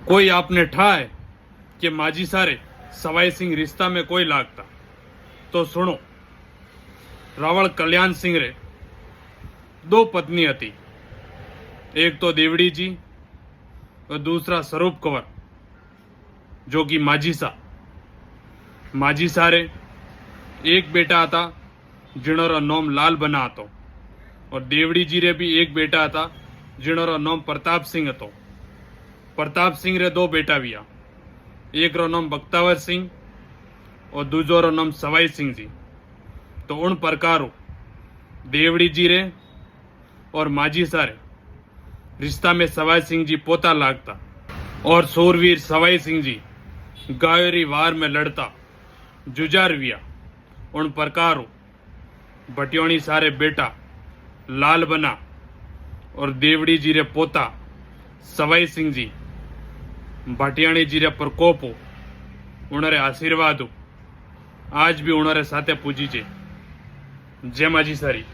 कोई आपने ठाए कि माजी सारे सवाई सिंह रिश्ता में कोई लागता तो सुनो। रावल कल्याण सिंह रे दो पत्नी थी, एक तो देवड़ी जी और दूसरा स्वरूप कंवर जो कि माजी सारे एक बेटा था जिणोरो नाम लाल बना હતો और देवड़ी जी रे भी एक बेटा था जिणोरो नाम प्रताप सिंह હતો। प्रताप सिंह रे दो बेटा भी एक रो नाम बख्तावर सिंह और दूजो रो नाम सवाई सिंह जी। तो उन प्रकार देवड़ी जी रे और माजी सारे रिश्ता में सवाई सिंह जी पोता लागता और शूरवीर सवाई सिंह जी गायोरी वार में लड़ता जुजार विया। उन प्रकार भटियोणी सारे बेटा लाल बना और देवड़ी जी रे पोता सवाई सिंह जी भाटियाणी जी रे प्रकोप उनरे आशीर्वाद आज भी उनरे साथे पूजी जे। जय माजी सारी।